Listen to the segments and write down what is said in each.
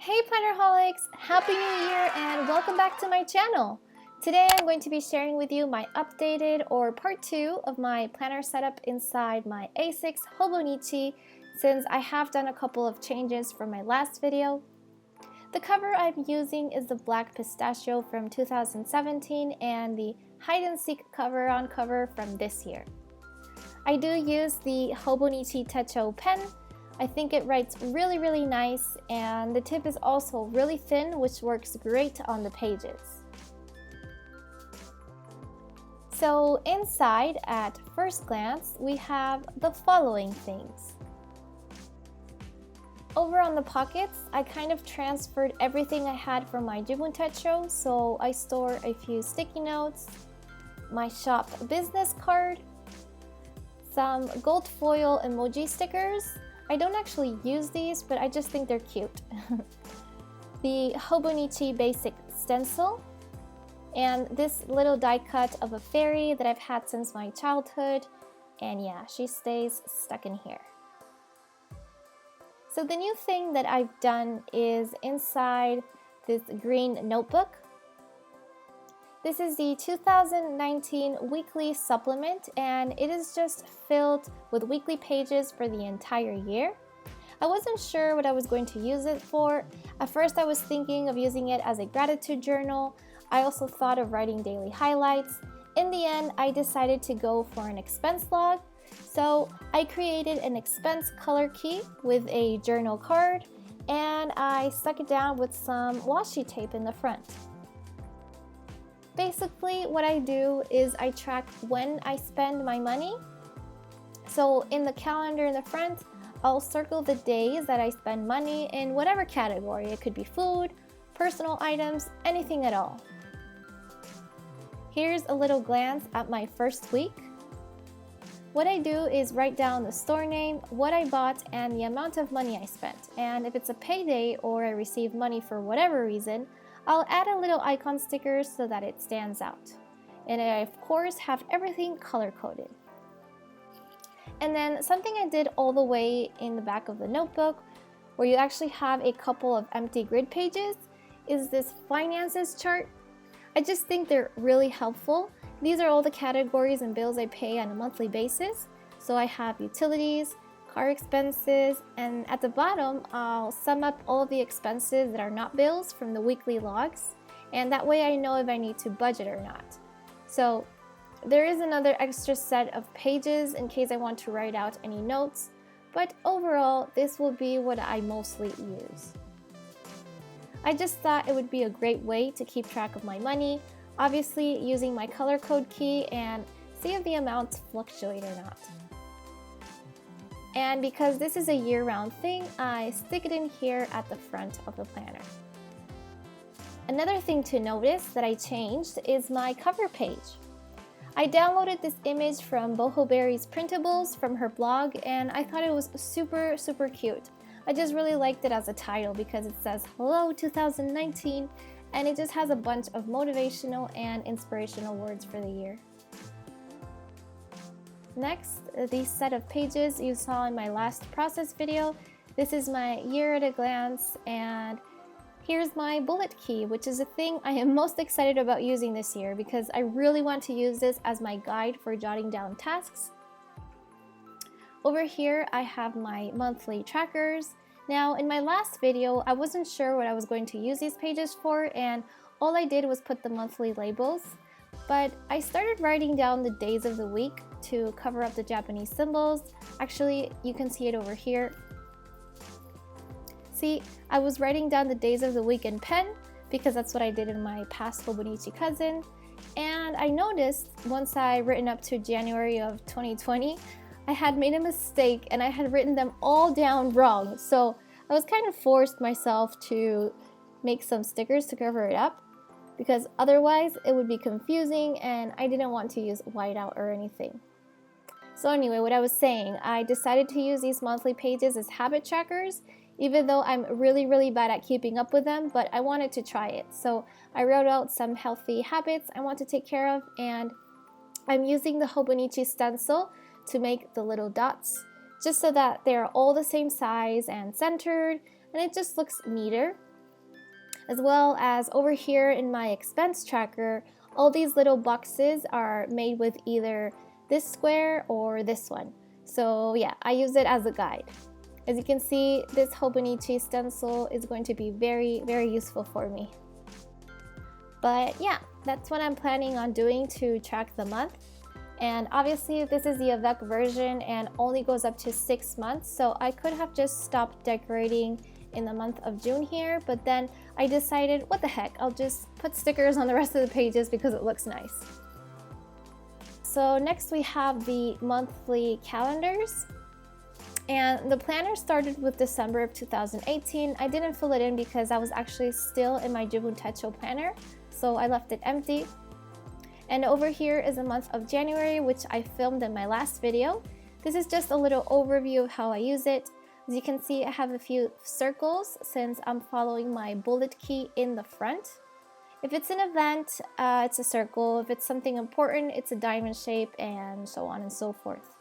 Hey Plannerholics! Happy New Year and welcome back to my channel! Today I'm going to be sharing with you my updated or part 2 of my planner setup inside my A6 Hobonichi since I have done a couple of changes from my last video. The cover I'm using is the black pistachio from 2017 and the hide and seek cover from this year. I do use the Hobonichi Techo pen. I think it writes really nice, and the tip is also really thin, which works great on the pages. So inside, at first glance, we have the following things. Over on the pockets, I kind of transferred everything I had from my Jibun Techo, so I store a few sticky notes, my shop business card, some gold foil emoji stickers. I don't actually use these, but I just think they're cute. The Hobonichi basic stencil, and this little die cut of a fairy that I've had since my childhood, and yeah, she stays stuck in here. So the new thing that I've done is inside this green notebook. This is the 2019 weekly supplement, and it is just filled with weekly pages for the entire year. I wasn't sure what I was going to use it for. At first I was thinking of using it as a gratitude journal. I also thought of writing daily highlights. In the end, I decided to go for an expense log. So I created an expense color key with a journal card, and I stuck it down with some washi tape in the front. Basically, what I do is I track when I spend my money. So in the calendar in the front, I'll circle the days that I spend money in whatever category. It could be food, personal items, anything at all. Here's a little glance at my first week. What I do is write down the store name, what I bought, and the amount of money I spent. And if it's a payday or I receive money for whatever reason, I'll add a little icon sticker so that it stands out. And I, of course, have everything color-coded. And then something I did all the way in the back of the notebook, where you actually have a couple of empty grid pages, is this finances chart. I just think they're really helpful. These are all the categories and bills I pay on a monthly basis. So I have utilities, car expenses, and at the bottom I'll sum up all of the expenses that are not bills from the weekly logs, and that way I know if I need to budget or not. So there is another extra set of pages in case I want to write out any notes, but overall this will be what I mostly use. I just thought it would be a great way to keep track of my money, obviously using my color code key and see if the amounts fluctuate or not. And because this is a year-round thing, I stick it in here at the front of the planner. Another thing to notice that I changed is my cover page. I downloaded this image from Boho Berry's printables from her blog, and I thought it was super cute. I just really liked it as a title because it says Hello 2019, and it just has a bunch of motivational and inspirational words for the year. Next, the set of pages you saw in my last process video. This is my year at a glance, and here's my bullet key, which is a thing I am most excited about using this year because I really want to use this as my guide for jotting down tasks. Over here I have my monthly trackers. Now in my last video I wasn't sure what I was going to use these pages for, and all I did was put the monthly labels. But I started writing down the days of the week to cover up the Japanese symbols. Actually, you can see it over here. See, I was writing down the days of the week in pen because that's what I did in my past Hobonichi cousin. And I noticed once I written up to January of 2020, I had made a mistake and I had written them all down wrong. So I was kind of forced myself to make some stickers to cover it up, because otherwise it would be confusing and I didn't want to use whiteout or anything. So anyway, what I was saying, I decided to use these monthly pages as habit trackers, even though I'm really bad at keeping up with them, but I wanted to try it. So I wrote out some healthy habits I want to take care of, and I'm using the Hobonichi stencil to make the little dots, just so that they're all the same size and centered, and it just looks neater. As well as over here in my expense tracker, all these little boxes are made with either this square or this one. So yeah, I use it as a guide. As you can see, this Hobonichi stencil is going to be very, very useful for me. But yeah, that's what I'm planning on doing to track the month. And obviously this is the Avec version and only goes up to 6 months, so I could have just stopped decorating in the month of June here, but then I decided, what the heck, I'll just put stickers on the rest of the pages because it looks nice. So next we have the monthly calendars. And the planner started with December of 2018. I didn't fill it in because I was actually still in my Jibun Techo planner, so I left it empty. And over here is the month of January, which I filmed in my last video. This is just a little overview of how I use it. As you can see, I have a few circles since I'm following my bullet key in the front. If it's an event, it's a circle. If it's something important, it's a diamond shape, and so on and so forth.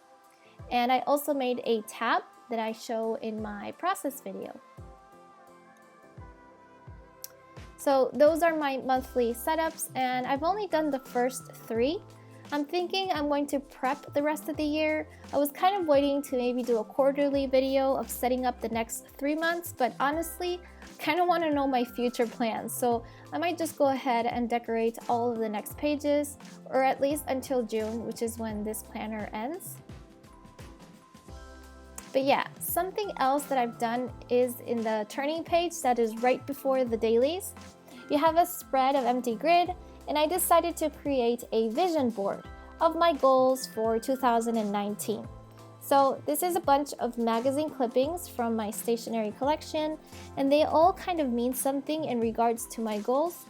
And I also made a tab that I show in my process video. So those are my monthly setups, and I've only done the first 3. I'm thinking I'm going to prep the rest of the year. I was kind of waiting to maybe do a quarterly video of setting up the next 3 months, but honestly, I kind of want to know my future plans. So I might just go ahead and decorate all of the next pages, or at least until June, which is when this planner ends. But yeah, something else that I've done is in the turning page that is right before the dailies. You have a spread of empty grid, and I decided to create a vision board of my goals for 2019. So this is a bunch of magazine clippings from my stationery collection, and they all kind of mean something in regards to my goals.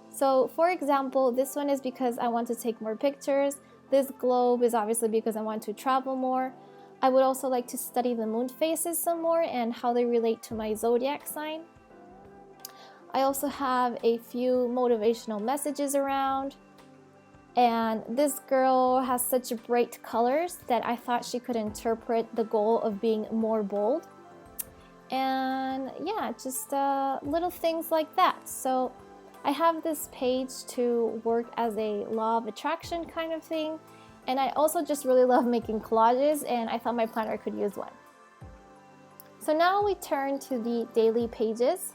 So for example, this one is because I want to take more pictures. This globe is obviously because I want to travel more. I would also like to study the moon phases some more and how they relate to my zodiac sign. I also have a few motivational messages around. And this girl has such bright colors that I thought she could interpret the goal of being more bold. And yeah, just little things like that. So I have this page to work as a law of attraction kind of thing. And I also just really love making collages, and I thought my planner could use one. So now we turn to the daily pages.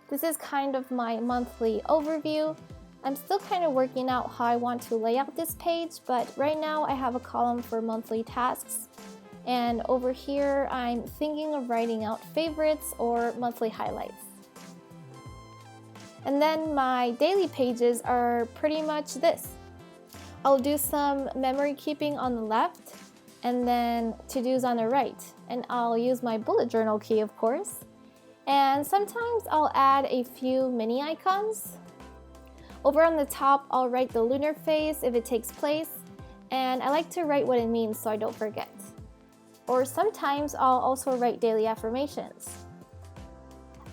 This is kind of my monthly overview. I'm still kind of working out how I want to lay out this page, but right now I have a column for monthly tasks. And over here, I'm thinking of writing out favorites or monthly highlights. And then my daily pages are pretty much this. I'll do some memory keeping on the left and then to-dos on the right. And I'll use my bullet journal key, of course. And sometimes I'll add a few mini icons. Over on the top, I'll write the lunar phase if it takes place. And I like to write what it means so I don't forget. Or sometimes I'll also write daily affirmations.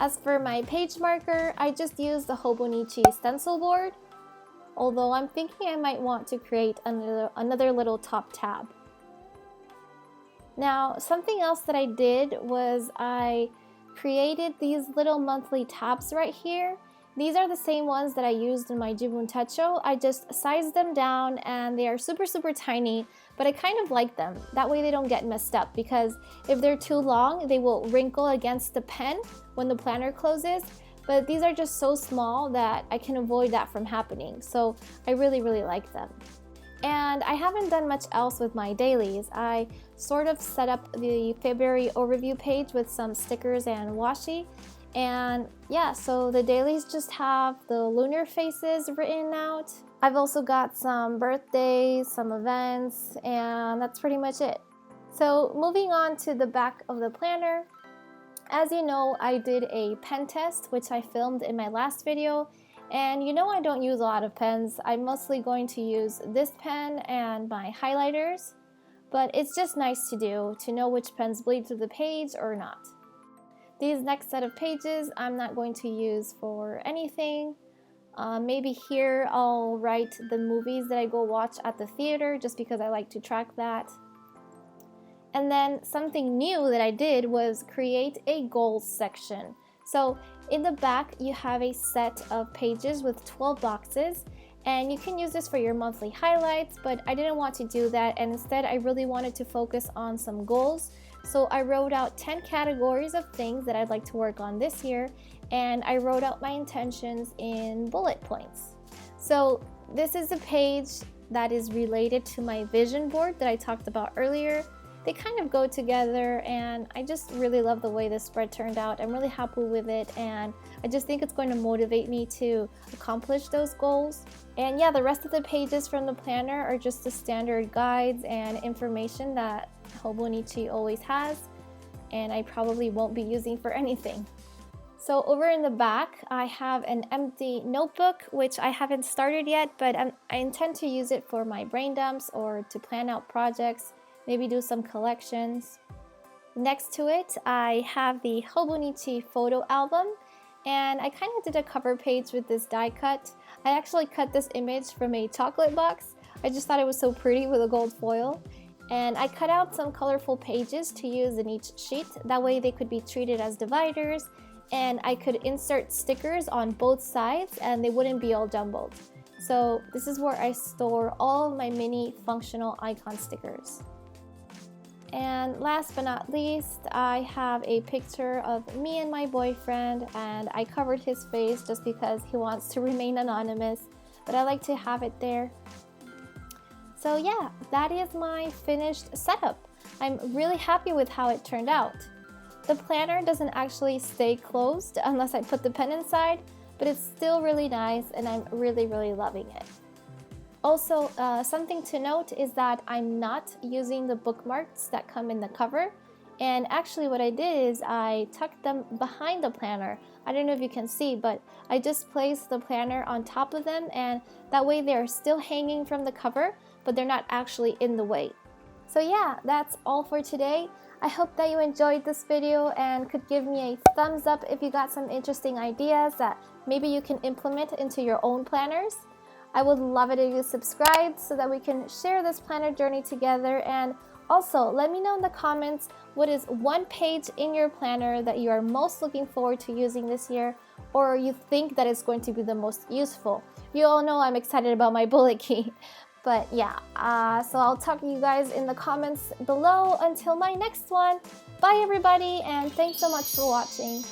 As for my page marker, I just use the Hobonichi stencil board. Although I'm thinking I might want to create another little top tab. Now, something else that I did was I created these little monthly tabs right here. These are the same ones that I used in my Jibun Techo. I just sized them down and they are super, super tiny, but I kind of like them. That way they don't get messed up, because if they're too long, they will wrinkle against the pen when the planner closes. But these are just so small that I can avoid that from happening. So I really, really like them. And I haven't done much else with my dailies. I sort of set up the February overview page with some stickers and washi. And yeah, so the dailies just have the lunar phases written out. I've also got some birthdays, some events, and that's pretty much it. So moving on to the back of the planner. As you know, I did a pen test, which I filmed in my last video. And you know I don't use a lot of pens. I'm mostly going to use this pen and my highlighters. But it's just nice to do, to know which pens bleed through the page or not. These next set of pages I'm not going to use for anything. Maybe here I'll write the movies that I go watch at the theater, just because I like to track that. And then something new that I did was create a goals section. So in the back, you have a set of pages with 12 boxes, and you can use this for your monthly highlights, but I didn't want to do that, and instead I really wanted to focus on some goals. So I wrote out 10 categories of things that I'd like to work on this year, and I wrote out my intentions in bullet points. So this is a page that is related to my vision board that I talked about earlier. They kind of go together, and I just really love the way this spread turned out. I'm really happy with it, and I just think it's going to motivate me to accomplish those goals. And yeah, the rest of the pages from the planner are just the standard guides and information that Hobonichi always has, and I probably won't be using for anything. So over in the back, I have an empty notebook, which I haven't started yet, but I intend to use it for my brain dumps or to plan out projects, maybe do some collections. Next to it, I have the Hobonichi photo album, and I kind of did a cover page with this die cut. I actually cut this image from a chocolate box. I just thought it was so pretty with a gold foil. And I cut out some colorful pages to use in each sheet. That way they could be treated as dividers, and I could insert stickers on both sides and they wouldn't be all jumbled. So this is where I store all of my mini functional icon stickers. And last but not least, I have a picture of me and my boyfriend, and I covered his face just because he wants to remain anonymous, but I like to have it there. So yeah, that is my finished setup. I'm really happy with how it turned out. The planner doesn't actually stay closed unless I put the pen inside, but it's still really nice and I'm really loving it. Also, something to note is that I'm not using the bookmarks that come in the cover, and actually what I did is I tucked them behind the planner. I don't know if you can see, but I just placed the planner on top of them, and that way they're still hanging from the cover, but they're not actually in the way. So yeah, that's all for today. I hope that you enjoyed this video and could give me a thumbs up if you got some interesting ideas that maybe you can implement into your own planners. I would love it if you subscribed so that we can share this planner journey together, and also let me know in the comments what is one page in your planner that you are most looking forward to using this year, or you think that it's going to be the most useful. You all know I'm excited about my bullet key. But yeah, so I'll talk to you guys in the comments below until my next one. Bye everybody, and thanks so much for watching.